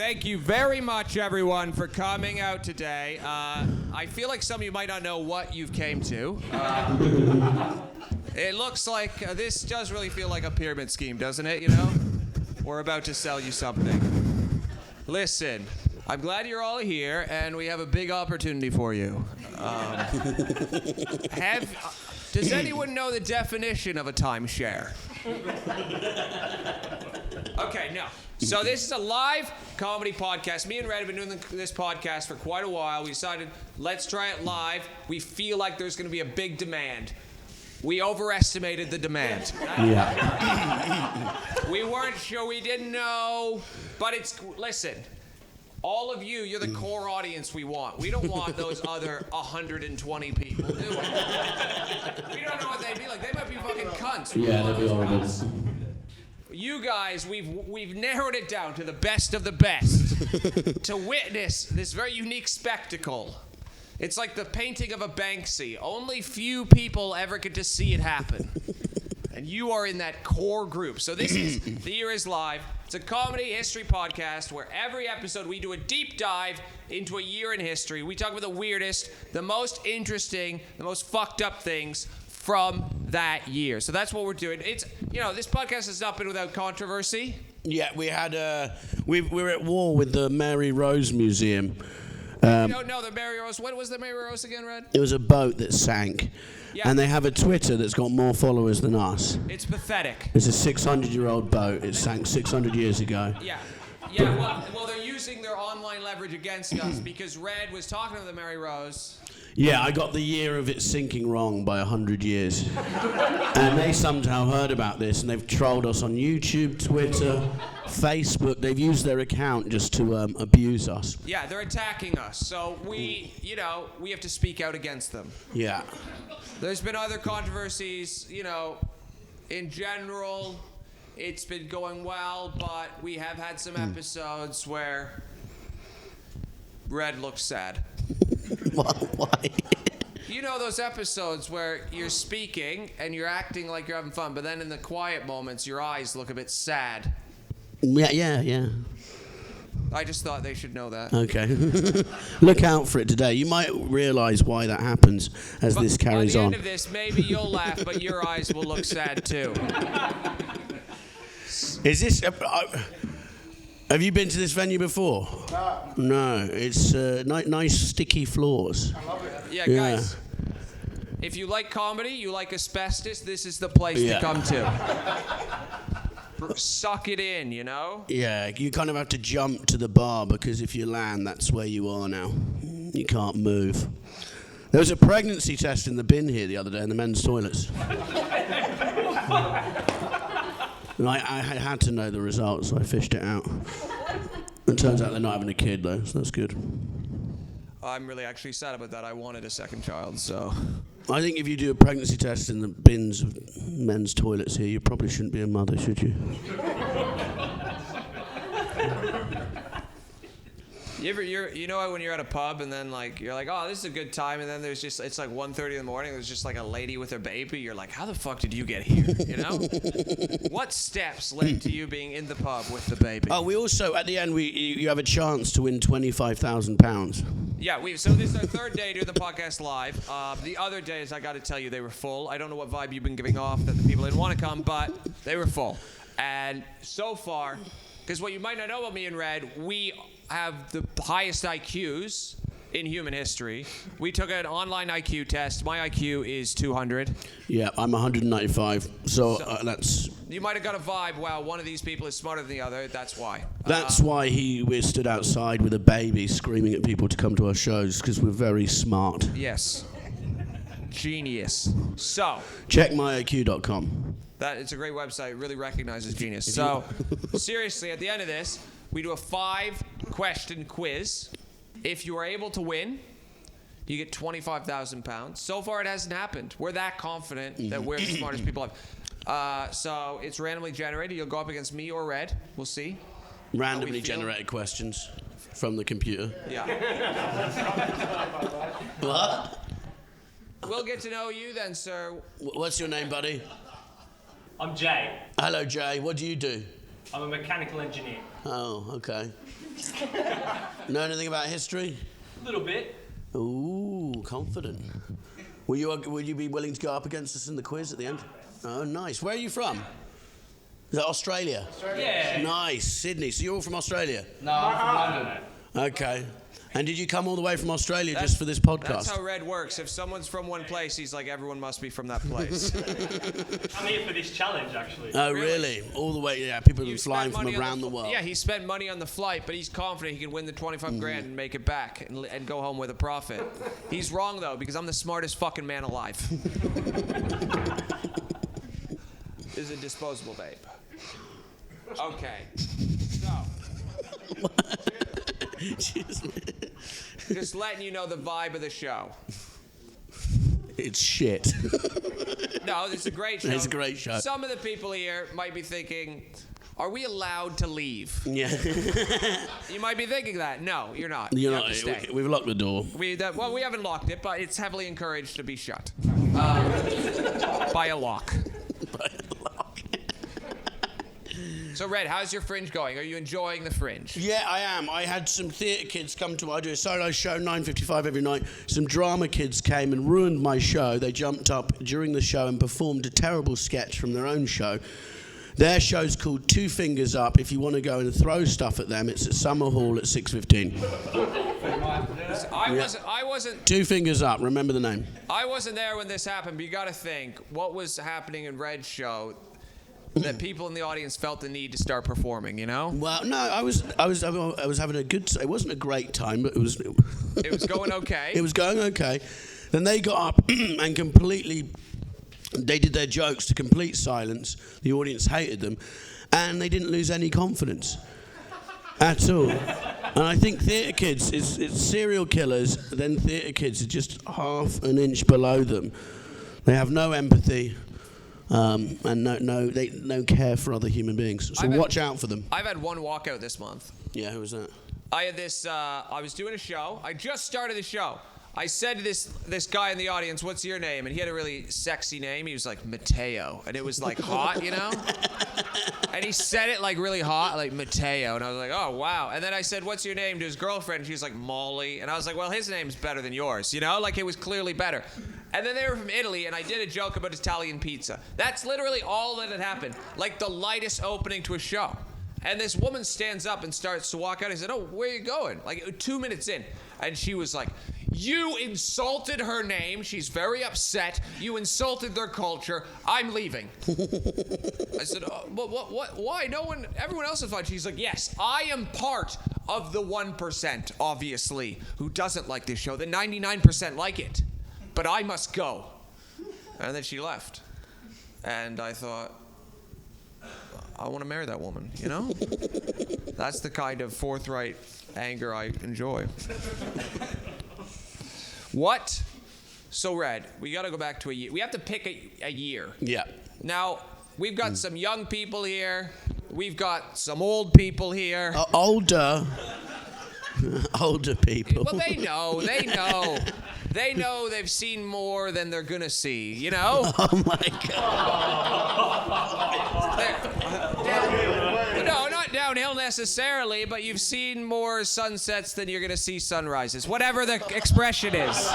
Thank you very much, everyone, for coming out today. I feel like some of you might not know what you've came to. It looks like this does really feel like a pyramid scheme, doesn't it, you know? We're about to sell you something. Listen, I'm glad you're all here, and we have a big opportunity for you. Does anyone know the definition of a timeshare? Okay, no. So this is a live comedy podcast. Me and Red have been doing this podcast for quite a while. We decided, let's try it live. We feel like there's going to be a big demand. We overestimated the demand. Yeah. We weren't sure. We didn't know. But listen, all of you, you're the core audience we want. We don't want those other 120 people, do we? We don't know what they'd be like. They might be fucking cunts. Yeah, they'd be horrible. You guys, we've narrowed it down to the best of the best to witness this very unique spectacle. It's like the painting of a Banksy. Only few people ever get to see it happen. And you are in that core group. So this is The Year Is Live. It's a comedy history podcast where every episode we do a deep dive into a year in history. We talk about the weirdest, the most interesting, the most fucked up things from that year. So that's what we're doing. It's, you know, this podcast has not been without controversy. Yeah, we had we're at war with the Mary Rose Museum. No, the Mary Rose. What was the Mary Rose again, Red? It was a boat that sank. Yeah. And they have a Twitter that's got more followers than us. It's pathetic. It's a 600-year-old boat. It sank 600 years ago. Yeah, well, they're using their online leverage against us because Red was talking to the Mary Rose. Yeah, I got the year of it sinking wrong by 100 years. And they somehow heard about this, and they've trolled us on YouTube, Twitter, Facebook. They've used their account just to abuse us. Yeah, they're attacking us. So we have to speak out against them. Yeah. There's been other controversies, in general, it's been going well, but we have had some episodes where Red looks sad. Why? You know those episodes where you're speaking and you're acting like you're having fun, but then in the quiet moments, your eyes look a bit sad. Yeah. I just thought they should know that. Okay. Look out for it today. You might realise why that happens as this carries on. By the end of this, maybe you'll laugh, but your eyes will look sad too. Is this... have you been to this venue before? No. It's nice sticky floors. I love it. Yeah, guys. If you like comedy, you like asbestos, this is the place to come to. Suck it in, you know? Yeah, you kind of have to jump to the bar because if you land, that's where you are now. You can't move. There was a pregnancy test in the bin here the other day in the men's toilets. And I had to know the results, so I fished it out. It turns out they're not having a kid, though, so that's good. I'm really actually sad about that. I wanted a second child, so... I think if you do a pregnancy test in the bins of men's toilets here, you probably shouldn't be a mother, should you? You know when you're at a pub and then you're like, oh, this is a good time, and then it's like 1:30 in the morning, there's just like a lady with her baby. You're like, how the fuck did you get here? You know? What steps led to you being in the pub with the baby? Oh, we also at the end you have a chance to win £25,000. Yeah, so this is our third day doing the podcast live. The other days, I got to tell you, they were full. I don't know what vibe you've been giving off that the people didn't want to come, but they were full. And so far, because what you might not know about me and Red, we have the highest IQs in human history. We took an online IQ test. My IQ is 200. Yeah, I'm 195. So that's... You might have got a vibe, wow, one of these people is smarter than the other. That's why. That's why we stood outside with a baby screaming at people to come to our shows, because we're very smart. Yes. Genius. So. Check myiq.com. It's a great website. It really recognizes genius. So, seriously, at the end of this, we do a 5-question quiz. If you are able to win, you get £25,000. So far, it hasn't happened. We're that confident that we're the smartest people alive. So it's randomly generated. You'll go up against me or Red. We'll see. Randomly generated questions from the computer. Yeah. What? We'll get to know you then, sir. What's your name, buddy? I'm Jay. Hello, Jay. What do you do? I'm a mechanical engineer. Oh, okay. Know anything about history? A little bit. Ooh, confident. Will you be willing to go up against us in the quiz at the end? Oh, nice. Where are you from? Is that Australia? Yeah. Nice. Sydney. So you're all from Australia? No, I'm from London. Okay. And did you come all the way from Australia just for this podcast? That's how Red works. If someone's from one place, he's like, everyone must be from that place. I'm here for this challenge, actually. Oh, really? All the way, yeah. People You flying spent from money on around the world. Yeah, he spent money on the flight, but he's confident he can win the 25 grand and make it back and go home with a profit. He's wrong, though, because I'm the smartest fucking man alive. This is a disposable vape. Okay. So. Just letting you know the vibe of the show. It's shit. No, it's a great show. It's a great show. Some of the people here might be thinking, are we allowed to leave? Yeah. You might be thinking that. No, you're not. You're You not. have to stay. We've locked the door. We haven't locked it, but it's heavily encouraged to be shut. By a lock. So, Red, how's your Fringe going? Are you enjoying the Fringe? Yeah, I am. I had some theatre kids come to. I do a solo show, 9:55 every night. Some drama kids came and ruined my show. They jumped up during the show and performed a terrible sketch from their own show. Their show's called Two Fingers Up. If you want to go and throw stuff at them, it's at Summer Hall at 6:15. I wasn't. Two Fingers Up. Remember the name. I wasn't there when this happened, but you got to think what was happening in Red's show. That people in the audience felt the need to start performing, you know? Well, no, I was having a good. It wasn't a great time, but it was. It was going okay. It was going okay. Then they got up and completely. They did their jokes to complete silence. The audience hated them, and they didn't lose any confidence at all. And I think theatre kids, it's serial killers. Then theatre kids are just half an inch below them. They have no empathy. And no care for other human beings. So watch out for them. I've had one walkout this month. Yeah, who was that? I had this. I was doing a show. I just started the show. I said to this guy in the audience, "What's your name?" And he had a really sexy name. He was like Mateo, and it was like hot, you know. And he said it like really hot, like Mateo, and I was like, "Oh wow." And then I said, "What's your name?" to his girlfriend, and she was like Molly, and I was like, "Well, his name's better than yours," you know, like it was clearly better. And then they were from Italy, and I did a joke about Italian pizza. That's literally all that had happened. Like the lightest opening to a show. And this woman stands up and starts to walk out. I said, "Oh, where are you going?" Like 2 minutes in. And she was like, "You insulted her name. She's very upset. You insulted their culture. I'm leaving." I said, "Oh, what? Why? Everyone else is fine." She's like, "Yes, I am part of the 1%, obviously, who doesn't like this show. The 99% like it. But I must go." And then she left. And I thought, I want to marry that woman, you know? That's the kind of forthright anger I enjoy. What? So, Red, we got to go back to a year. We have to pick a year. Yeah. Now, we've got some young people here. We've got some old people here. Older people. Well, they know. They know they've seen more than they're gonna see, you know? Oh my God. No, not downhill necessarily, but you've seen more sunsets than you're gonna see sunrises. Whatever the expression is.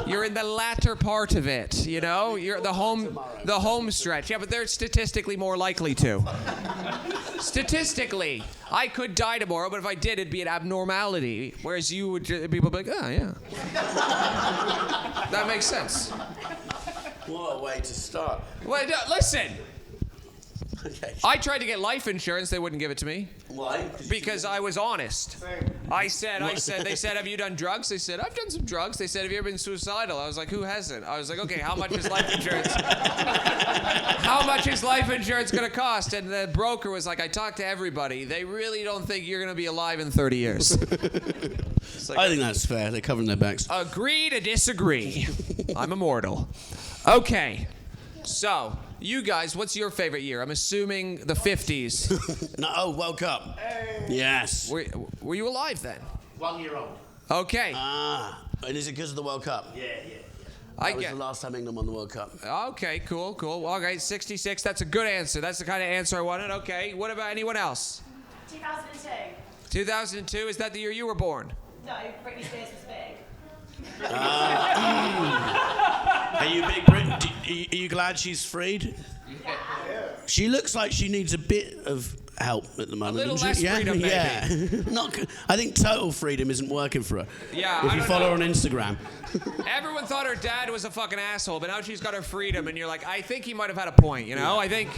You're in the latter part of it, you know? You're the home stretch. Yeah, but they're statistically more likely to. Statistically, I could die tomorrow, but if I did, it'd be an abnormality. Whereas you would, people would be like, "Oh, yeah." That makes sense. What a way to start. Well, no, listen. Okay. I tried to get life insurance. They wouldn't give it to me. Why? Because I was honest. I said, they said, "Have you done drugs?" They said, "I've done some drugs." They said, "Have you ever been suicidal?" I was like, "Who hasn't?" I was like, "Okay, how much is life insurance? How much is life insurance going to cost?" And the broker was like, "I talked to everybody. They really don't think you're going to be alive in 30 years. Like, I think that's fair. They're covering their backs. Agree to disagree. I'm immortal. Okay. So, you guys, what's your favorite year? I'm assuming the 50s. No, World Cup. Hey. Yes. Were you alive then? 1 year old. Okay. And is it because of the World Cup? Yeah. That was the last time England won the World Cup. Okay, cool. Okay, 66. That's a good answer. That's the kind of answer I wanted. Okay, what about anyone else? 2002. 2002, is that the year you were born? No, Britney Spears was big. Are you big Brit? Are you glad she's freed? Yeah. She looks like she needs a bit of help at the moment. little doesn't she? less freedom, maybe. Yeah. I think total freedom isn't working for her. Yeah, If I you don't follow her know. on Instagram. Everyone thought her dad was a fucking asshole, but now she's got her freedom, and you're like, I think he might have had a point, you know? I think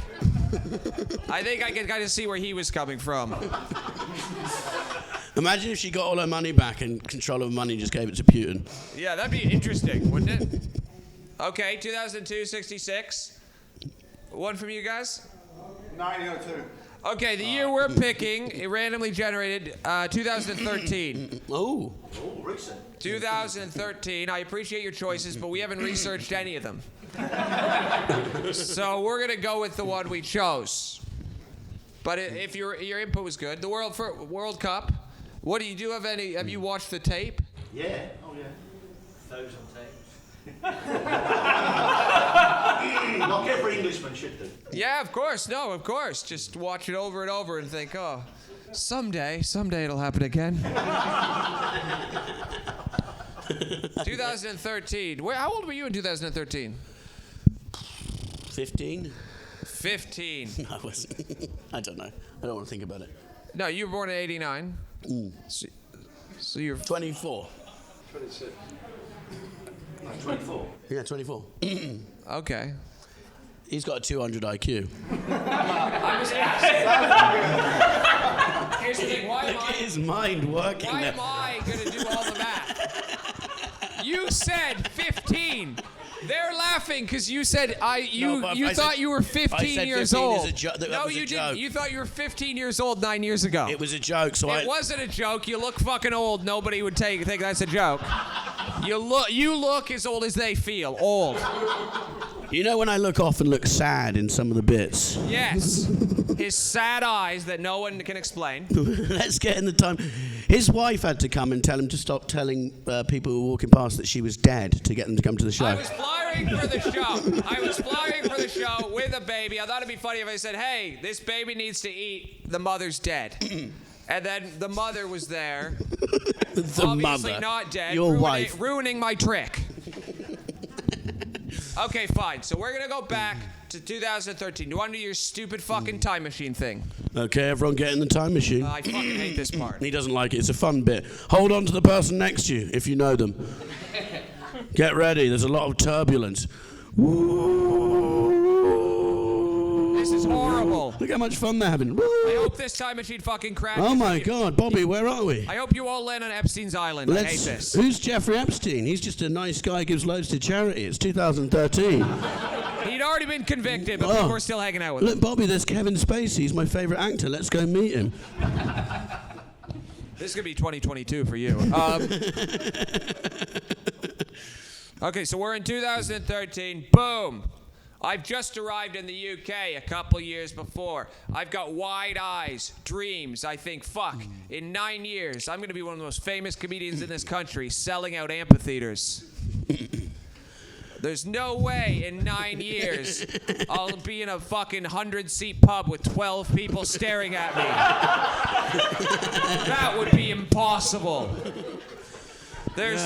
I can kind of see where he was coming from. Imagine if she got all her money back and control of her money just gave it to Putin. Yeah, that'd be interesting, wouldn't it? Okay, 2002, 66. One from you guys? 1902. Okay, the year we're picking, it randomly generated, 2013. Oh. 2013. I appreciate your choices, but we haven't researched any of them. So we're gonna go with the one we chose. But if your input was good, the World Cup. What do you have any? Have you watched the tape? Yeah. Oh yeah. Those on tape. Not every Englishman should do. Yeah, of course. No, of course. Just watch it over and over and think, oh, someday it'll happen again. 2013. How old were you in 2013? 15? 15. No, I wasn't. I don't know. I don't want to think about it. No, you were born in 89. So you're 24. 26. No, 24. Yeah, 24. okay. He's got a 200 IQ. I was asking. Here's the thing. Why am Look at his mind working Why there. am I gonna do all the math? You said 15. They're laughing because you said you thought you were 15 years 15 old. is a that No, was a you joke. didn't. You thought you were 15 years old 9 years ago. It was a joke, so It wasn't a joke. You look fucking old. Nobody would think that's a joke. You look as old as they feel. Old. You know when I look off and look sad in some of the bits? Yes. His sad eyes that no one can explain. Let's get in the time. His wife had to come and tell him to stop telling people who were walking past that she was dead to get them to come to the show. I was flying for the show with a baby. I thought it'd be funny if I said, hey, this baby needs to eat. The mother's dead. And then the mother was there. The obviously mother. not dead. Your wife. Ruining my trick. Okay, fine. So we're going to go back to 2013. Do you want to do your stupid fucking time machine thing? Okay, everyone get in the time machine. I fucking hate this part. He doesn't like it. It's a fun bit. Hold on to the person next to you if you know them. Get ready. There's a lot of turbulence. This is horrible. Look how much fun they're having. I hope this time machine fucking crashes. Oh my God, Bobby, where are we? I hope you all land on Epstein's Island. I hate this. Who's Jeffrey Epstein? He's just a nice guy, gives loads to charity. It's 2013. He'd already been convicted, but Oh. people are still hanging out with him. Look, Bobby, there's Kevin Spacey. He's my favorite actor. Let's go meet him. This could be 2022 for you. Okay, so we're in 2013. Boom. I've just arrived in the UK a couple years before. I've got wide eyes, dreams. I think, fuck, in 9 years, I'm going to be one of the most famous comedians in this country selling out amphitheaters. There's no way in 9 years I'll be in a fucking 100-seat pub with 12 people staring at me. That would be impossible. There's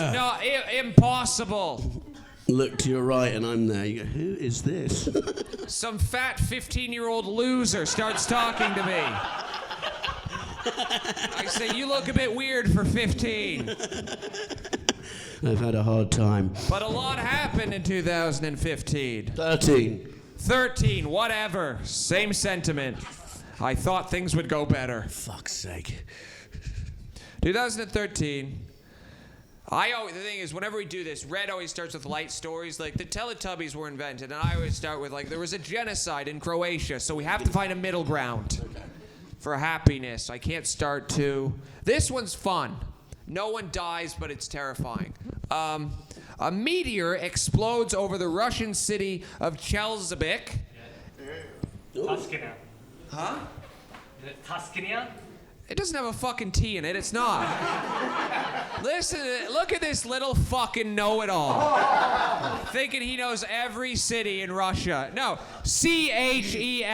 impossible. Look to your right, and I'm there. You go, who is this? Some fat 15-year-old loser starts talking to me. I say, you look a bit weird for 15. I've had a hard time. But a lot happened in 2015. 13. Whatever. Same sentiment. I thought things would go better. Fuck's sake. 2013. The thing is, whenever we do this, Red always starts with light stories. Like, the Teletubbies were invented, and I always start with, like, there was a genocide in Croatia, so we have to find a middle ground for happiness. I can't start too. This one's fun. No one dies, but it's terrifying. A meteor explodes over the Russian city of Chelyabinsk. Tuscany. Huh? Is it Tuscany? It doesn't have a fucking T in it. It's not. Listen, look at this little fucking know-it-all. Thinking he knows every city in Russia. No, Chelyabinsky.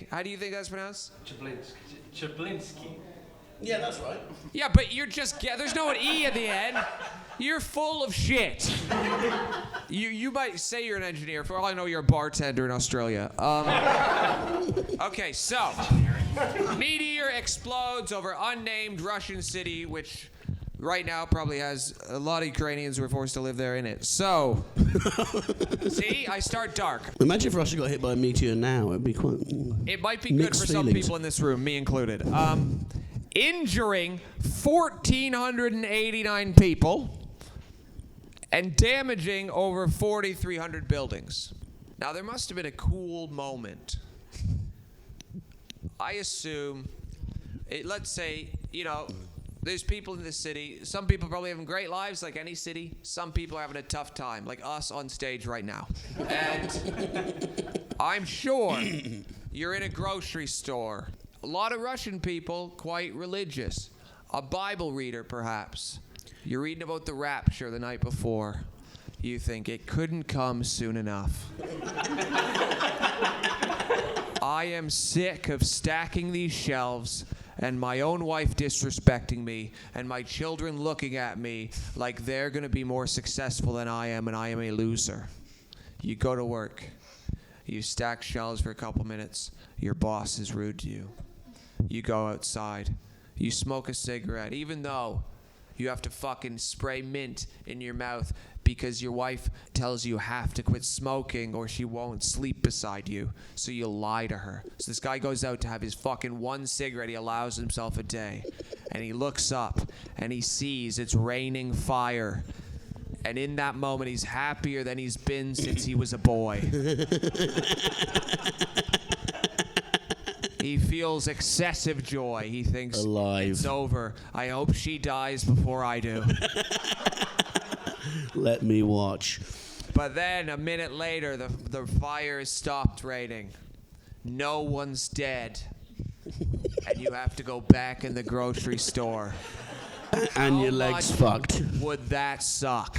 How do you think that's pronounced? Chelyabinsk. Yeah, that's right. Yeah, but you're just there's no E at the end. You're full of shit. You might say you're an engineer. For all I know, you're a bartender in Australia. Okay, so meteor explodes over unnamed Russian city, which right now probably has a lot of Ukrainians who were forced to live there in it. So, see, I start dark. Imagine if Russia got hit by a meteor now. It'd be quite. It might be good Mixed for some feelings. people in this room, me included. Injuring 1,489 people and damaging over 4,300 buildings. Now, there must have been a cool moment. I assume, let's say, there's people in this city. Some people probably having great lives like any city. Some people are having a tough time, like us on stage right now. And I'm sure you're in a grocery store. A lot of Russian people, quite religious. A Bible reader, perhaps. You're reading about the rapture the night before. You think it couldn't come soon enough. I am sick of stacking these shelves and my own wife disrespecting me and my children looking at me like they're going to be more successful than I am and I am a loser. You go to work. You stack shelves for a couple minutes. Your boss is rude to you. You go outside. You smoke a cigarette, even though you have to fucking spray mint in your mouth because your wife tells you have to quit smoking or she won't sleep beside you. So you lie to her. So this guy goes out to have his fucking one cigarette he allows himself a day. And he looks up and he sees it's raining fire. And in that moment, he's happier than he's been since he was a boy. He feels excessive joy. He thinks Alive. It's over. I hope she dies before I do. Let me watch. But then a minute later, the fire has stopped raining. No one's dead. And you have to go back in the grocery store. And How your legs much fucked. Would that suck?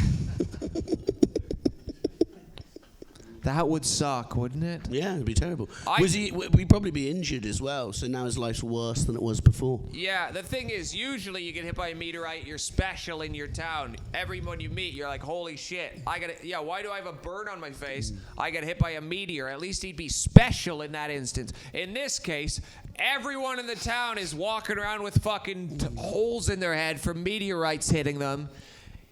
That would suck, wouldn't it? Yeah, it'd be terrible. I- We'd probably be injured as well, so now his life's worse than it was before. Yeah, the thing is, usually you get hit by a meteorite, you're special in your town. Everyone you meet, you're like, holy shit, why do I have a burn on my face? I got hit by a meteor. At least he'd be special in that instance. In this case, everyone in the town is walking around with fucking holes in their head from meteorites hitting them.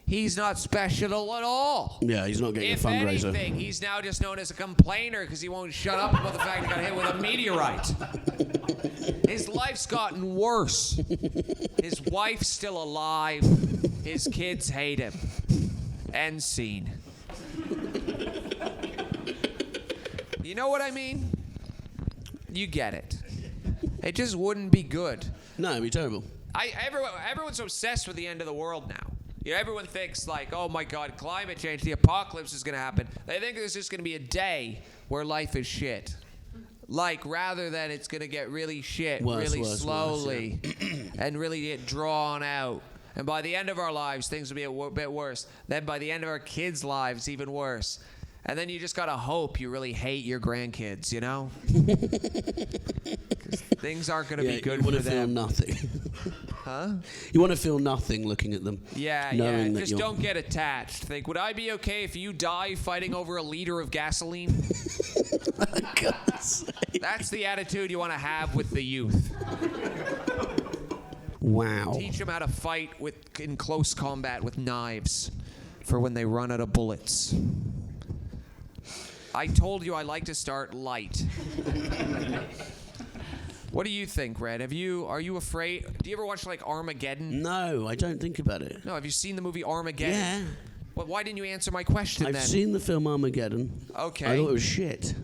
He's not special at all. Yeah, he's not getting If a fundraiser. anything, he's now just known as a complainer because he won't shut up about the fact he got hit with a meteorite. His life's gotten worse. His wife's still alive. His kids hate him. End scene. You know what I mean? You get it. It just wouldn't be good. No, it'd be terrible. Everyone's obsessed with the end of the world now. Everyone thinks like, oh my God, climate change, the apocalypse is going to happen. They think there's just going to be a day where life is shit. Like, rather than it's going to get really shit Worse, slowly and really get drawn out. And by the end of our lives, things will be a bit worse. Then by the end of our kids' lives, even worse. And then you just got to hope you really hate your grandkids, you know? 'Cause things aren't going to be good you for want to feel them. nothing. Huh? You want to feel nothing looking at them. Yeah, knowing that just you're- don't get attached. Think, would I be okay if you die fighting over a liter of gasoline? God's sake. That's the attitude you want to have with the youth. Wow. Teach them how to fight in close combat with knives for when they run out of bullets. I told you I like to start light. What do you think, Red? Are you afraid? Do you ever watch like Armageddon? No, I don't think about it. No, have you seen the movie Armageddon? Yeah. Well, why didn't you answer my question I've then? seen the film Armageddon. Okay. I thought it was shit.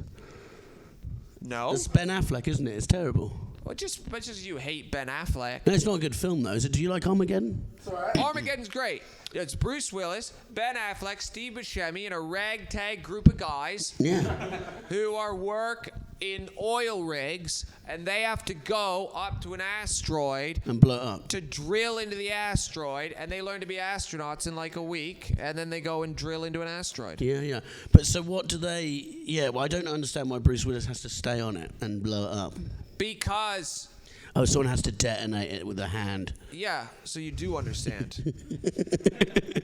No. It's Ben Affleck, isn't it? It's terrible. Well, just you hate Ben Affleck. No, it's not a good film, though. Is it? Do you like Armageddon? Armageddon's great. It's Bruce Willis, Ben Affleck, Steve Buscemi, and a ragtag group of guys Yeah. who are work in oil rigs, and they have to go up to an asteroid And blow it up. to drill into the asteroid, and they learn to be astronauts in like a week, and then they go and drill into an asteroid. Yeah. But so what do they... Yeah, well, I don't understand why Bruce Willis has to stay on it and blow it up. Because... Oh, someone has to detonate it with a hand. Yeah, so you do understand.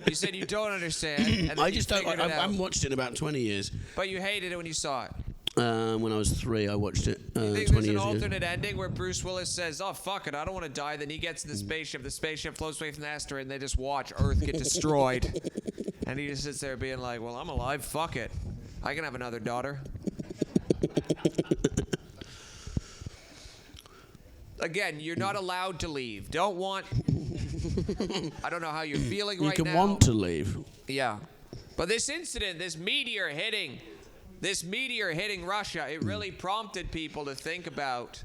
You said you don't understand, and then I you just don't... figured I it out. haven't watched it in about 20 years. But you hated it when you saw it. When I was 3, I watched it You 20 think there's an years ago. alternate ending where Bruce Willis says, "Oh fuck it, I don't want to die." Then he gets in the spaceship floats away from the asteroid, and they just watch Earth get destroyed. And he just sits there being like, "Well, I'm alive. Fuck it, I can have another daughter." Again, you're not allowed to leave. Don't want. I don't know how you're feeling You right can now. want to leave. Yeah, but this incident, this meteor hitting Russia, it really prompted people to think about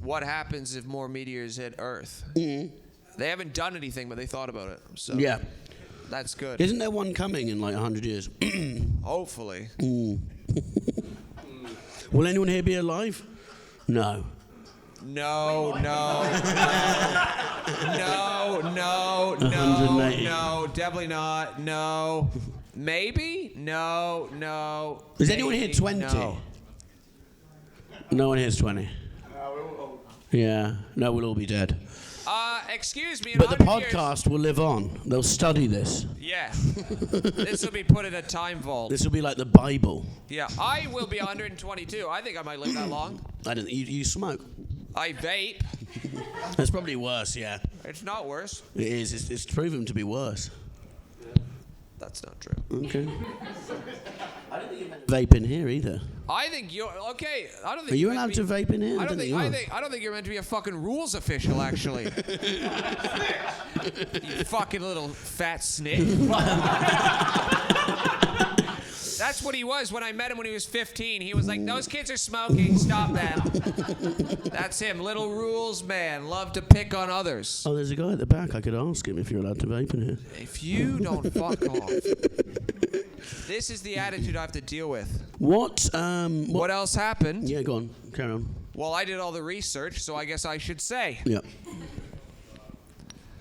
what happens if more meteors hit Earth. They haven't done anything, but they thought about it. So Yeah. that's good. Isn't there one coming in like 100 years? Hopefully. Will anyone here be alive? No. No, 180. no, definitely not. No. Maybe? No. Is anyone here maybe, 20? No. No one here's 20. Yeah. No, we'll all be dead. Excuse me. in But the 100 podcast will live on. They'll study this. Yeah. This will be put in a time vault. This will be like the Bible. Yeah. I will be 122. I think I might live that long. I don't. You smoke. I vape. That's probably worse. Yeah. It's not worse. It is. It's proven to be worse. That's not true. Okay. I don't think you're meant to vape in here either. I think you're okay. I don't think. Are you you're meant allowed to vape in here? I don't think. you are. I don't think you're meant to be a fucking rules official. Actually. You fucking little fat snitch. That's what he was when I met him when he was 15. He was like, "Those kids are smoking. Stop them." That's him. Little rules man. Love to pick on others. Oh, there's a guy at the back. I could ask him if you're allowed to vape in here. If you don't fuck off. This is the attitude I have to deal with. What What else happened? Yeah, go on. Carry on. Well, I did all the research, so I guess I should say. Yeah.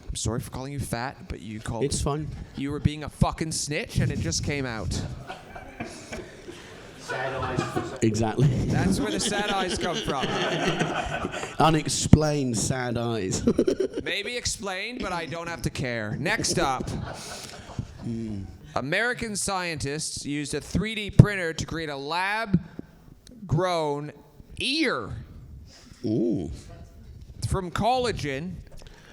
I'm sorry for calling you fat, but you called. It's fine. You were being a fucking snitch, and it just came out. Exactly. That's where the sad eyes come from. Unexplained sad eyes. Maybe explained, but I don't have to care. Next up. American scientists used a 3D printer to create a lab-grown ear Ooh. from collagen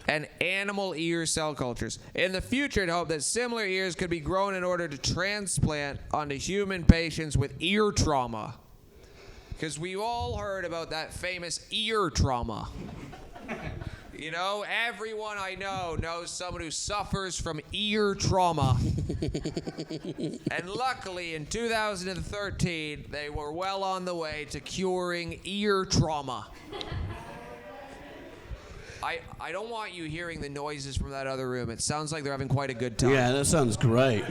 and animal ear cell cultures. In the future, it hoped that similar ears could be grown in order to transplant onto human patients with ear trauma. Because we've all heard about that famous ear trauma. You know, everyone I know knows someone who suffers from ear trauma. And luckily, in 2013, they were well on the way to curing ear trauma. I don't want you hearing the noises from that other room. It sounds like they're having quite a good time. Yeah, that sounds great.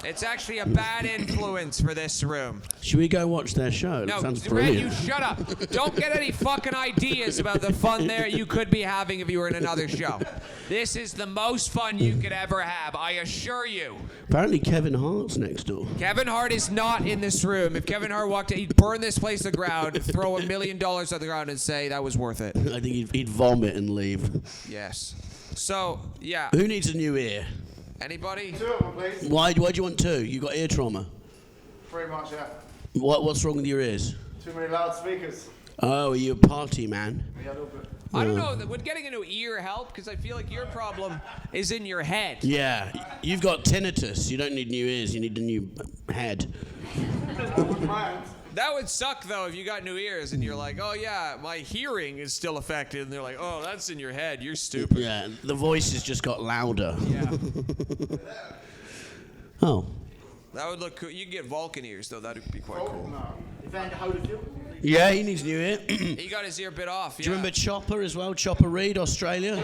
It's actually a bad influence for this room. Should we go watch their show? No, That sounds Red, brilliant. you shut up. Don't get any fucking ideas about the fun there you could be having if you were in another show. This is the most fun you could ever have, I assure you. Apparently Kevin Hart's next door. Kevin Hart is not in this room. If Kevin Hart walked in, he'd burn this place to the ground, throw $1 million on the ground, and say that was worth it. I think he'd vomit and leave. Yes. So, yeah. Who needs a new ear? Anybody? 2 of them, please. Why do you want 2? You got ear trauma. Pretty much, yeah. What's wrong with your ears? Too many loudspeakers. Oh, are you a party man? Yeah, a little bit. I don't know. Would getting a new ear help? Because I feel like your problem is in your head. Yeah, you've got tinnitus. You don't need new ears. You need a new head. I wouldn't mind. That would suck, though, if you got new ears and you're like, oh, yeah, my hearing is still affected. And they're like, oh, that's in your head. You're stupid. Yeah, the voice has just got louder. Yeah. Oh. That would look cool. You could get Vulcan ears, though. That would be quite cool. No. Yeah, he needs new ear. He got his ear bit off. Do you remember Chopper as well? Chopper Reed, Australia?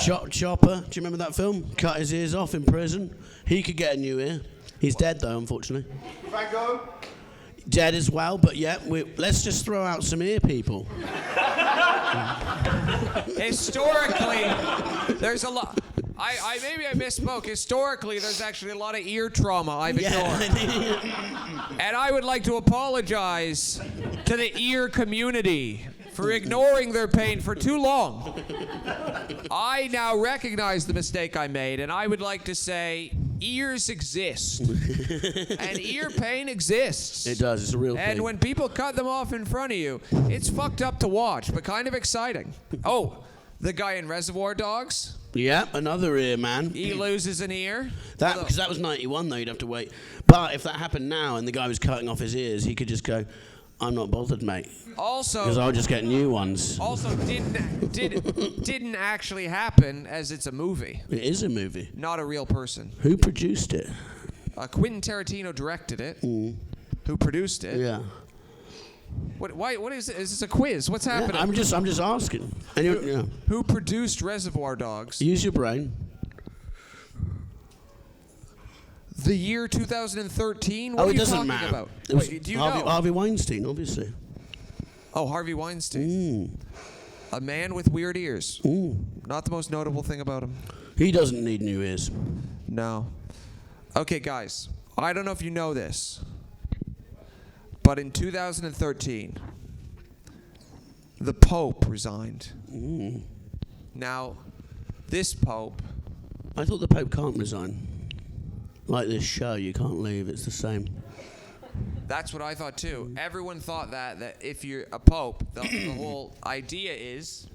Chopper. Do you remember that film? Cut his ears off in prison. He could get a new ear. He's dead, though, unfortunately. Van Gogh? dead as well, but yeah, let's just throw out some ear people. Historically, there's a lot. Maybe I misspoke. Historically, there's actually a lot of ear trauma I've ignored. And I would like to apologize to the ear community for ignoring their pain for too long. I now recognize the mistake I made, and I would like to say ears exist. And ear pain exists. It does. It's a real thing. And when people cut them off in front of you, it's fucked up to watch, but kind of exciting. Oh, the guy in Reservoir Dogs? Yeah, another ear man. He loses an ear. Because that was 91, though. You'd have to wait. But if that happened now and the guy was cutting off his ears, he could just go, I'm not bothered, mate. Also, because I'll just get new ones. Also, didn't actually happen, as it's a movie. It is a movie. Not a real person. Who produced it? Quentin Tarantino directed it. Who produced it? Yeah. What is it? Is this a quiz? What's happening? Yeah, I'm just asking. Who produced Reservoir Dogs? Use your brain. The year 2013? What are it you doesn't talking matter. about? It was Wait, do you Harvey, know? Harvey Weinstein, obviously. Oh, Harvey Weinstein. A man with weird ears. Not the most notable thing about him. He doesn't need new ears. No. Okay, guys. I don't know if you know this, but in 2013, the Pope resigned. Now, this Pope... I thought the Pope can't resign. Like this show, you can't leave. It's the same. That's what I thought too. Everyone thought that if you're a pope, the whole idea is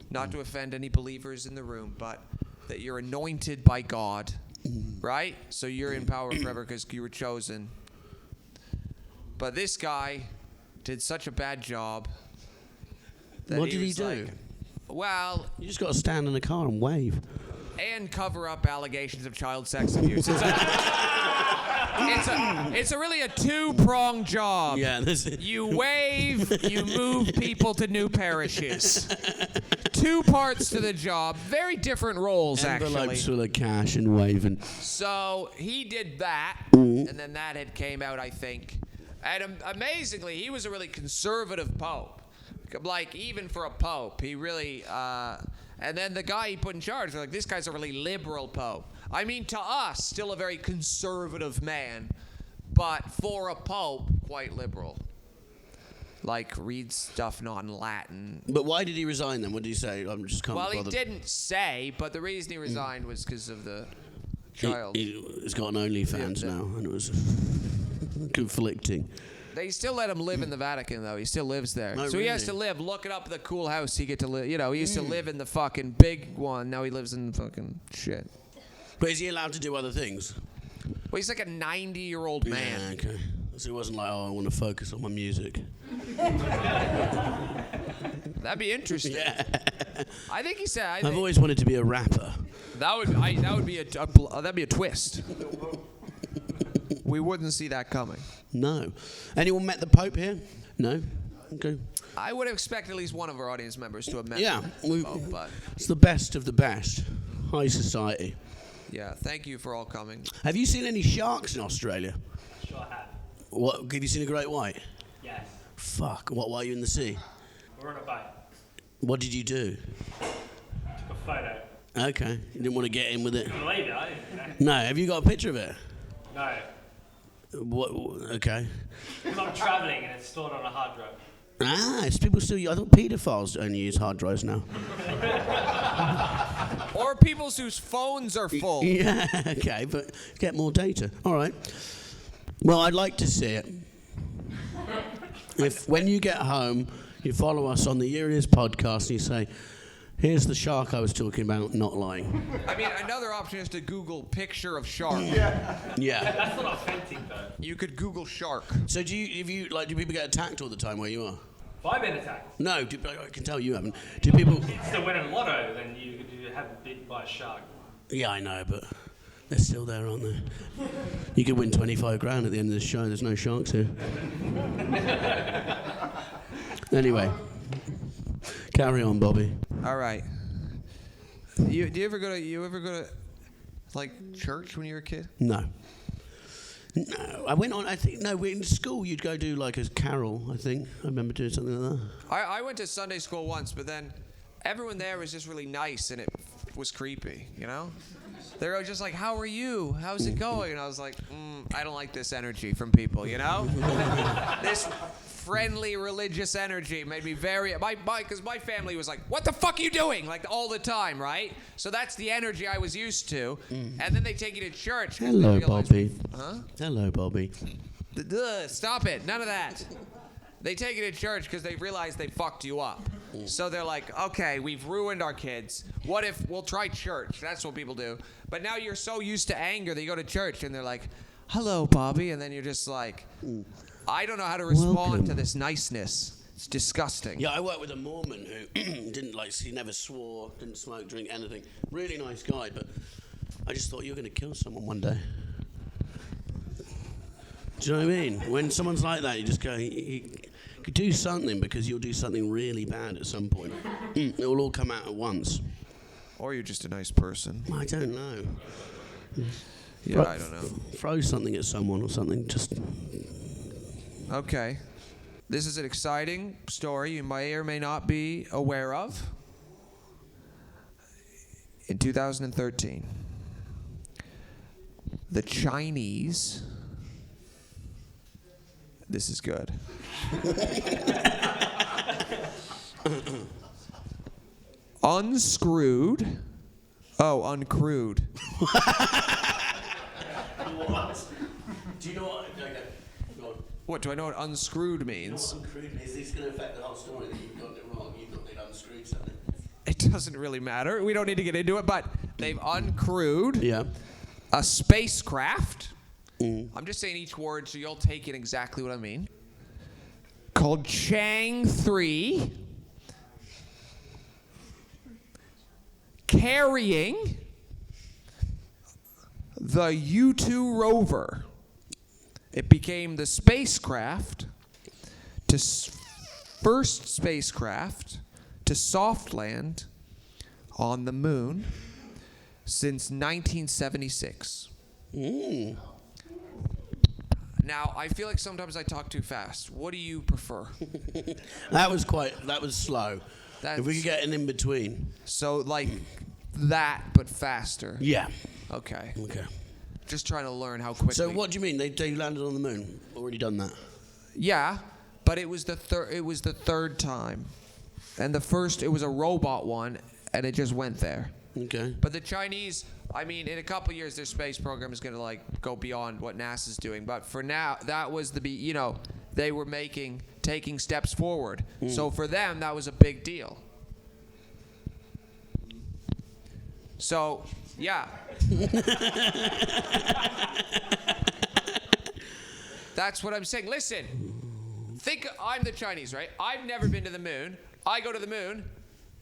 not to offend any believers in the room, but that you're anointed by God, right? So you're in power forever because you were chosen. But this guy did such a bad job. That What did he was do? like, well, You just got to stand in the car and wave. and cover up allegations of child sex abuse. It's really a two-pronged job. Yeah, this is... You wave, you move people to new parishes. Two parts to the job, very different roles, Envelopes actually. full of cash and waving. So he did that, and then that had came out, I think. And amazingly, he was a really conservative pope. Like, even for a pope, he really... and then the guy he put in charge, they're like, this guy's a really liberal pope. I mean, to us, still a very conservative man, but for a pope, quite liberal. Like, reads stuff not in Latin. But why did he resign then? What did he say? I'm just can't Well, be he bothered. didn't say, but the reason he resigned was because of the child. He's got an OnlyFans now, and it was conflicting. They still let him live in the Vatican, though. He still lives there. Oh, So he has to really? live. Look it up, the cool house he get to live. You know, he used to live in the fucking big one. Now he lives in fucking shit. But is he allowed to do other things? Well, he's like a 90-year-old man. Yeah, okay. So it wasn't like, oh, I want to focus on my music. That'd be interesting. Yeah. I think he said. I've always wanted to be a rapper. That'd be a twist. We wouldn't see that coming. No. Anyone met the Pope here? No? Okay. I would have expected at least one of our audience members to have met. Yeah. the Pope, but It's the best of the best. High society. yeah, thank you for all coming. Have you seen any sharks in Australia? Sure have. What? Have you seen a great white? Yes. Fuck. What? Why are you in the sea? We're on a boat. What did you do? Took a photo. Okay. You didn't want to get in with it? Couldn't believe it, I didn't. No. Have you got a picture of it? No. What? Okay. Because I'm travelling and it's stored on a hard drive. Ah, it's people still. I thought paedophiles only use hard drives now. Or people whose phones are full. Yeah, okay, but get more data. All right. Well, I'd like to see it. If when you get home, you follow us on the Year It Is podcast and you say, here's the shark I was talking about, not lying. I mean, another option is to Google picture of shark. Yeah. That's not authentic though. You could Google shark. So do people get attacked all the time where you are? If I've been attacked, No, I can tell you haven't. Do people... it's to win a lotto, then you have been bitten by a shark. Yeah, I know, but they're still there, aren't they? You could win 25 grand at the end of the show. There's no sharks here. Anyway, carry on, Bobby. All right. Do you ever go to like church when you were a kid? No. No. I went on. I think no. In school, you'd go do like a carol. I think I remember doing something like that. I went to Sunday school once, but then everyone there was just really nice, and it was creepy, you know? They were just like, how are you? How's it going? And I was like, I don't like this energy from people, you know? This friendly religious energy made me very, because my family was like, what the fuck are you doing? Like all the time, right? So that's the energy I was used to. And then they take you to church. Hello, Bobby. Huh? Hello, Bobby. Stop it. None of that. They take you to church because they realize they fucked you up. So they're like, okay, we've ruined our kids. What if we'll try church? That's what people do. But now you're so used to anger that you go to church and they're like, hello, Bobby. And then you're just like, I don't know how to respond to this niceness. It's disgusting. Yeah, I worked with a Mormon who didn't he never swore, didn't smoke, drink, anything. Really nice guy, but I just thought you were going to kill someone one day. Do you know what I mean? When someone's like that, you just go, you could do something because you'll do something really bad at some point. It will all come out at once. Or you're just a nice person. I don't know. Yeah, I don't know. Throw something at someone or something, just... Okay. This is an exciting story you may or may not be aware of. In 2013, the Chinese... This is good. Uncrewed. What? Do you know what? Okay, go on. What, do I know what unscrewed means? You know what uncrewed means? This is going to affect the whole story that you've gotten it wrong. You've got it unscrewed something. It doesn't really matter. We don't need to get into it, but they've uncrewed a spacecraft. I'm just saying each word so you'll take in exactly what I mean. Called Chang 3. Carrying the U-2 rover. It became the spacecraft first spacecraft to soft land on the moon since 1976. Now, I feel like sometimes I talk too fast. What do you prefer? That was slow. If we could get an in-between. So, like that, but faster. Yeah. Okay. Okay. Just trying to learn how quickly. So what do you mean? They landed on the moon? Already done that? Yeah, but it was the third time. And the first, it was a robot one, and it just went there. Okay. But the Chinese, I mean, in a couple of years, their space program is going to like go beyond what NASA's doing. But for now, that was they were taking steps forward. So for them, that was a big deal. So, yeah. That's what I'm saying. Listen, think I'm the Chinese, right? I've never been to the moon. I go to the moon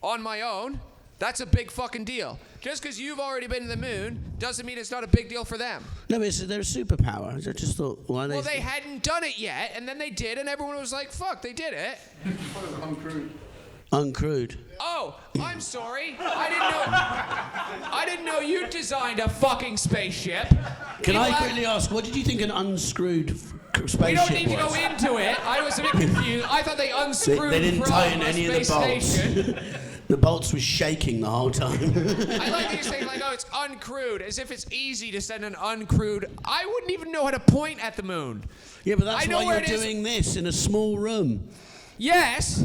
on my own. That's a big fucking deal. Just because you've already been to the moon doesn't mean it's not a big deal for them. No, but they're a superpower. I just thought, why they... Well, they hadn't done it yet, and then they did, and everyone was like, fuck, they did it. Uncrewed. Oh, I'm sorry. I didn't know you designed a fucking spaceship. Can I quickly ask, what did you think an unscrewed spaceship was? We don't need to go into it. I was a bit confused. I thought they unscrewed They didn't tie in from a any of the space bolts. station. The bolts was shaking the whole time. I like these things like, oh, it's uncrewed, as if it's easy to send an uncrewed. I wouldn't even know how to point at the moon. Yeah, but that's I know why where you're it is. doing this in a small room. Yes,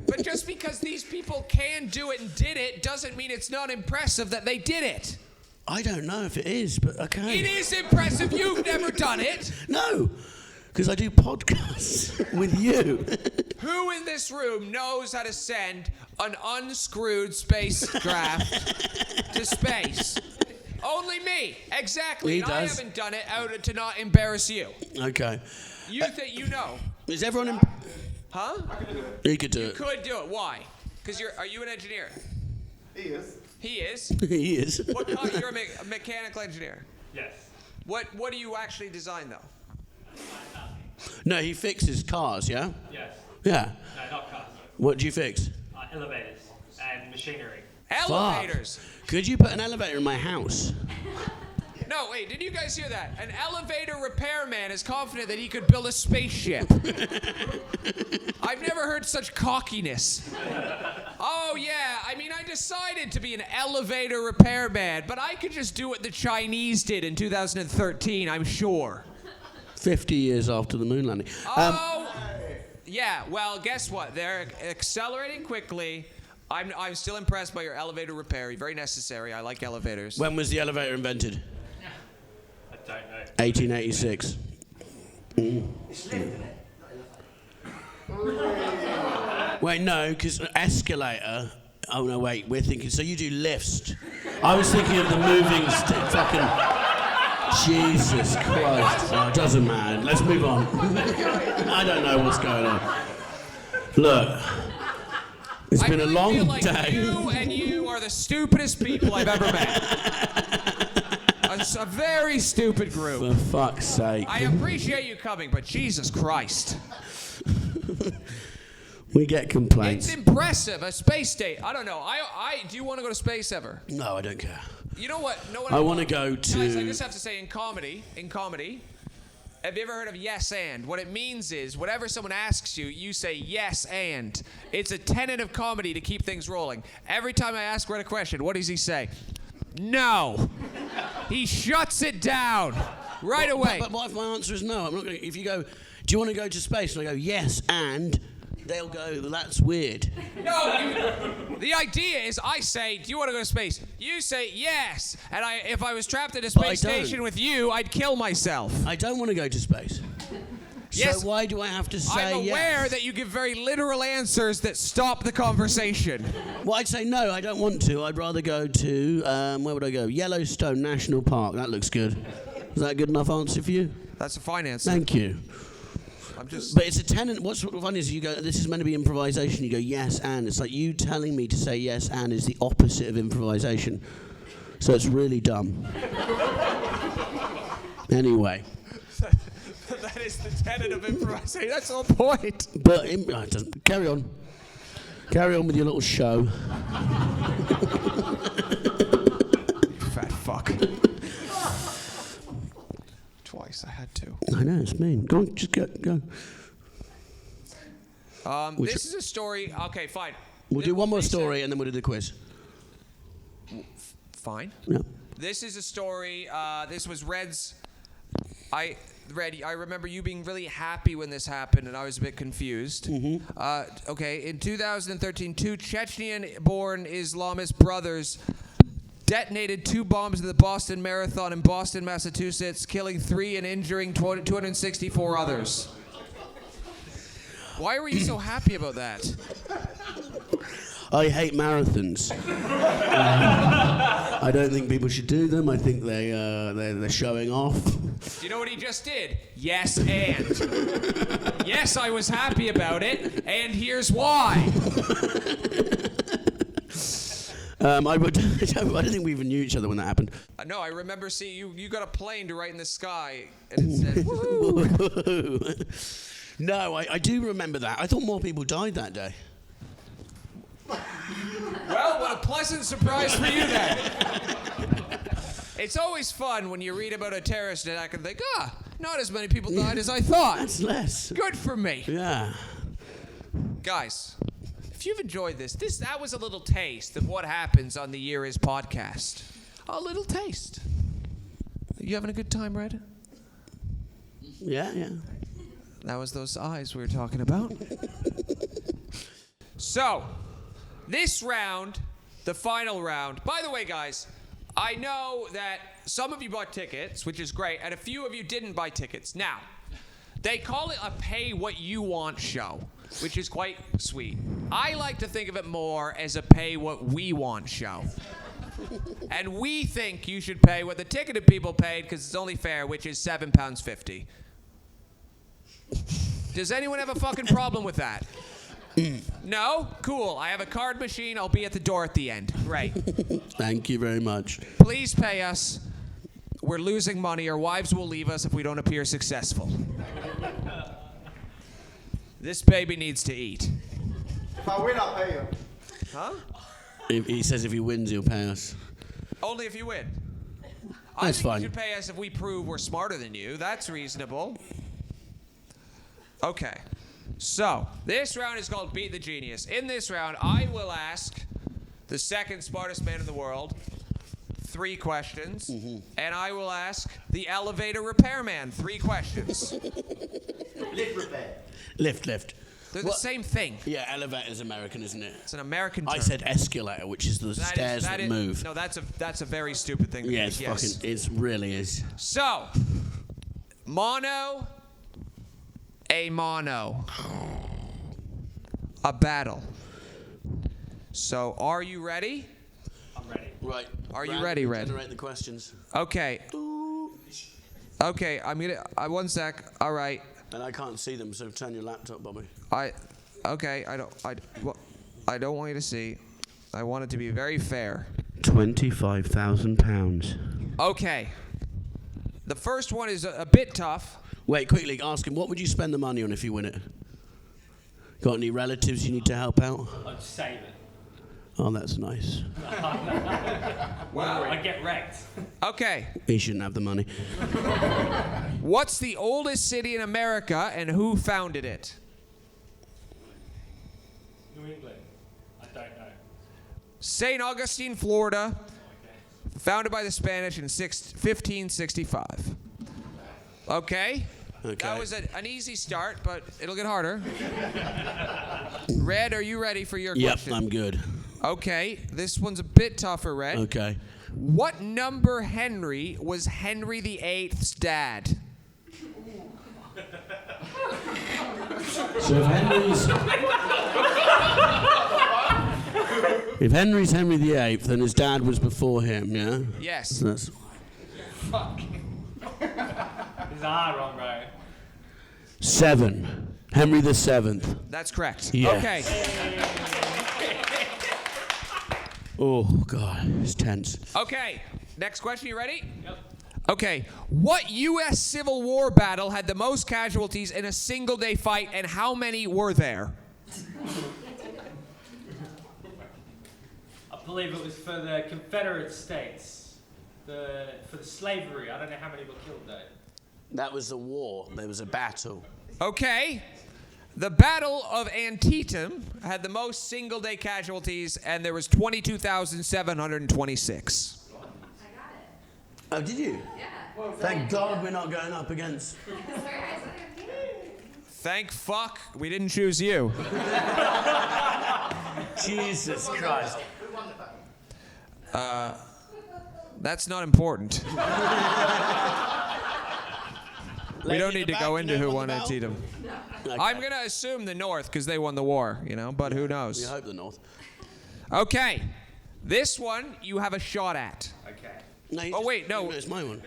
but just because these people can do it and did it doesn't mean it's not impressive that they did it. I don't know if it is, but okay. It is impressive. You've never done it. No, because I do podcasts with you. Who in this room knows how to send an unscrewed spacecraft to space? Only me. Exactly. He And I does. haven't done it out to not embarrass you. Okay. You think you know? Is everyone in... Huh? He could do You it. could do it. Why? Because are you an engineer? He is. He is. He is. What kind? You're a mechanical engineer. Yes. What do you actually design though? No, he fixes cars, yeah? Yes. Yeah. No, not cars. What do you fix? Elevators and machinery. Elevators. Fuck. Could you put an elevator in my house? No, No, wait, did you guys hear that? An elevator repairman is confident that he could build a spaceship. I've never heard such cockiness. Oh, yeah, I mean, I decided to be an elevator repairman, but I could just do what the Chinese did in 2013, I'm sure. 50 years after the moon landing. Yeah, well, guess what? They're accelerating quickly. I'm still impressed by your elevator repair. Very necessary. I like elevators. When was the elevator invented? I don't know. 1886. Wait, no, because escalator. Oh no, wait. We're thinking. So you do lifts. I was thinking of the moving fucking. Jesus Christ. Oh, it doesn't matter. Let's move on. I don't know what's going on. Look. It's been a long feel like day. You are the stupidest people I've ever met. A very stupid group. For fuck's sake. I appreciate you coming, but Jesus Christ. We get complaints. It's impressive. A space state. I don't know. Do you want to go to space ever? No, I don't care. You know what? No one. I want to go to. Guys, I just have to say, in comedy, have you ever heard of yes and? What it means is, whatever someone asks you, you say yes and. It's a tenet of comedy to keep things rolling. Every time I ask Red a question, what does he say? No. He shuts it down right away. But what if my answer is no? I'm not going. If you go, do you want to go to space? And I go yes and. They'll go, well, that's weird. No, the idea is I say, do you want to go to space? You say yes. And if I was trapped at a space station with you, I'd kill myself. I don't want to go to space. Yes. So why do I have to say I'm aware that you give very literal answers that stop the conversation. Well, I'd say no, I don't want to. I'd rather go to, where would I go? Yellowstone National Park. That looks good. Is that a good enough answer for you? That's a fine answer. Thank you. But it's a tenant. What's fun is you go, this is meant to be improvisation. You go, yes, and. It's like you telling me to say yes, and is the opposite of improvisation. So it's really dumb. Anyway. That is the tenet of improvisation. That's the whole point. But, carry on. Carry on with your little show. Fat fuck. Twice, I had to. I know, it's mean. Go on, just go. This is a story. Okay, fine. We'll do one more story and then we'll do the quiz. Fine. Yeah. This is a story. This was Red's. I remember you being really happy when this happened, and I was a bit confused. Mm-hmm. Okay, in 2013, two Chechnyan-born Islamist brothers detonated 2 bombs at the Boston Marathon in Boston, Massachusetts, killing 3 and injuring 264 others. Why were you so happy about that? I hate marathons. I don't think people should do them. I think they're showing off. Do you know what he just did? Yes, and. Yes, I was happy about it, and here's why. I don't think we even knew each other when that happened. No, I remember seeing you got a plane to write in the sky, and it said, woohoo. No, I do remember that. I thought more people died that day. Well, what a pleasant surprise for you then. It's always fun when you read about a terrorist attack and think, not as many people died as I thought. That's less. Good for me. Yeah. Guys, if you've enjoyed this, that was a little taste of what happens on the Year Is podcast. A little taste. You having a good time, Red? Yeah. That was those eyes we were talking about. So, this round, the final round. By the way, guys, I know that some of you bought tickets, which is great, and a few of you didn't buy tickets. Now, they call it a pay what you want show, which is quite sweet. I like to think of it more as a pay what we want show. And we think you should pay what the ticketed people paid because it's only fair, which is £7.50. Does anyone have a fucking problem with that? No? Cool. I have a card machine. I'll be at the door at the end. Great. Thank you very much. Please pay us. We're losing money. Our wives will leave us if we don't appear successful. This baby needs to eat. If I win, I'll pay you. Huh? He says if he wins, he'll pay us. Only if you win. I That's think fine. you should pay us if we prove we're smarter than you. That's reasonable. Okay. So, this round is called Beat the Genius. In this round, I will ask the second smartest man in the world 3 questions, and I will ask the elevator repairman 3 questions. Lift repair. Lift. They're the same thing. Yeah, elevator's American, isn't it? It's an American term. I said escalator, which is the stairs that move. No, that's a very stupid thing to Yeah, think. it's fucking. It really is. So, mono, a mono. A battle. So, are you ready? I'm ready. Right. Are you ready, Red? Generate the questions. Okay. Okay, I'm gonna. One sec. All right. And I can't see them, so turn your laptop, Bobby. Okay. I don't want you to see. I want it to be very fair. £25,000. Okay. The first one is a bit tough. Wait, quickly, ask him, what would you spend the money on if you win it? Got any relatives you need to help out? I'd save it. Oh, that's nice. Wow. I'd get wrecked. Okay. He shouldn't have the money. What's the oldest city in America and who founded it? New England. I don't know. St. Augustine, Florida. Okay. Founded by the Spanish in 1565. Okay. That was an easy start, but it'll get harder. Red, are you ready for your question? Yep, I'm good. Okay, this one's a bit tougher, Red. Okay. What number Henry was Henry VIII's dad? So if Henry's Henry VIII, then his dad was before him, yeah? Yes. So that's Fuck. Is that wrong, bro? 7. Henry the 7th. That's correct. Yeah. Okay. Oh, God, it's tense. Okay. Next question. You ready? Yep. Okay. What U.S. Civil War battle had the most casualties in a single-day fight, and how many were there? I believe it was for the Confederate States. For the slavery. I don't know how many were killed though. That was a war. There was a battle. Okay. The Battle of Antietam had the most single-day casualties, and there was 22,726. I got it. Oh, did you? Yeah. Thank God we're not going up against... Thank fuck we didn't choose you. Jesus Christ. That's not important. We don't need to go into who won Antietam. Okay. I'm going to assume the North because they won the war, but who We knows? hope the North. Okay. This one you have a shot at. Okay. No, Oh, wait, no. It's my one.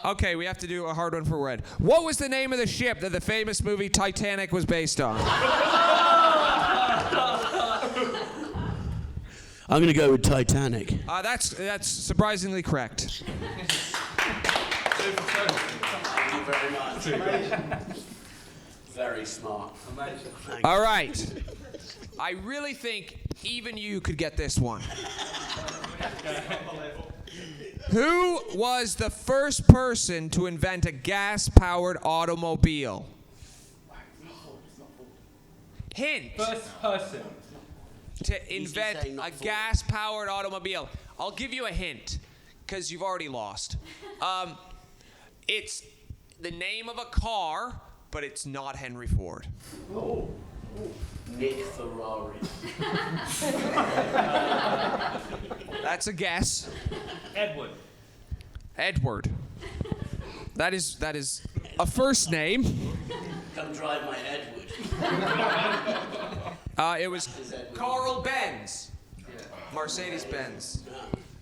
Okay, we have to do a hard one for Red. What was the name of the ship that the famous movie Titanic was based on? I'm going to go with Titanic. That's surprisingly correct. Thank you very much. Very smart. Amazing. All right. I really think even you could get this one. Who was the first person to invent a gas-powered automobile? Hint. First person. To saying invent not a full. gas-powered automobile. I'll give you a hint, because you've already lost. It's the name of a car, but it's not Henry Ford. Nick Ferrari. That's a guess. Edward. Edward. That is a first name. Come drive my Edward. It was Carl Benz. Mercedes-Benz.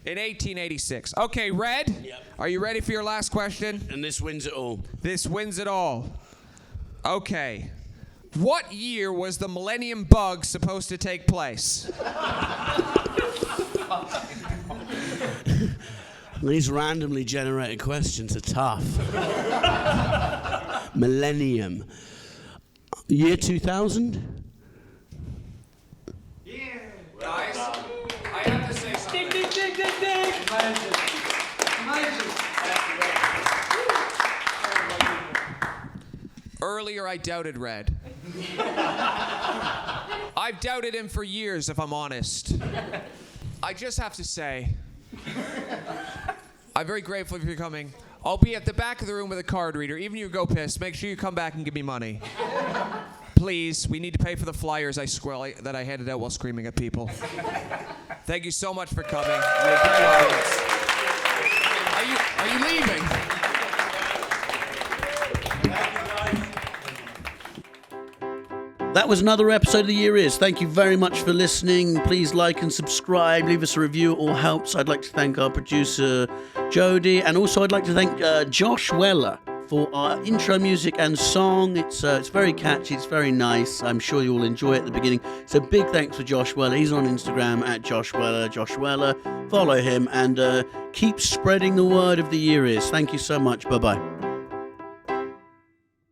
In 1886. Okay, Red, Yep. Are you ready for your last question? And this wins it all. This wins it all. Okay. What year was the Millennium bug supposed to take place? These randomly generated questions are tough. Millennium. Year 2000? Guys, I have to say something. Ding, ding, ding, ding, ding. Amazing. Amazing. Earlier, I doubted Red. I've doubted him for years, if I'm honest. I just have to say, I'm very grateful for you coming. I'll be at the back of the room with a card reader. Even if you go pissed, make sure you come back and give me money. Please, we need to pay for the flyers that I handed out while screaming at people. Thank you so much for coming. You're a great audience. Are you leaving? That was another episode of The Year Is. Thank you very much for listening. Please like and subscribe. Leave us a review. It all helps. I'd like to thank our producer, Jody. And also I'd like to thank Josh Weller for our intro music and song. It's very catchy. It's very nice. I'm sure you'll enjoy it at the beginning. So big thanks for Josh Weller. He's on Instagram at Josh Weller. Josh Weller. Follow him and keep spreading the word of The Year Is. Thank you so much. Bye-bye.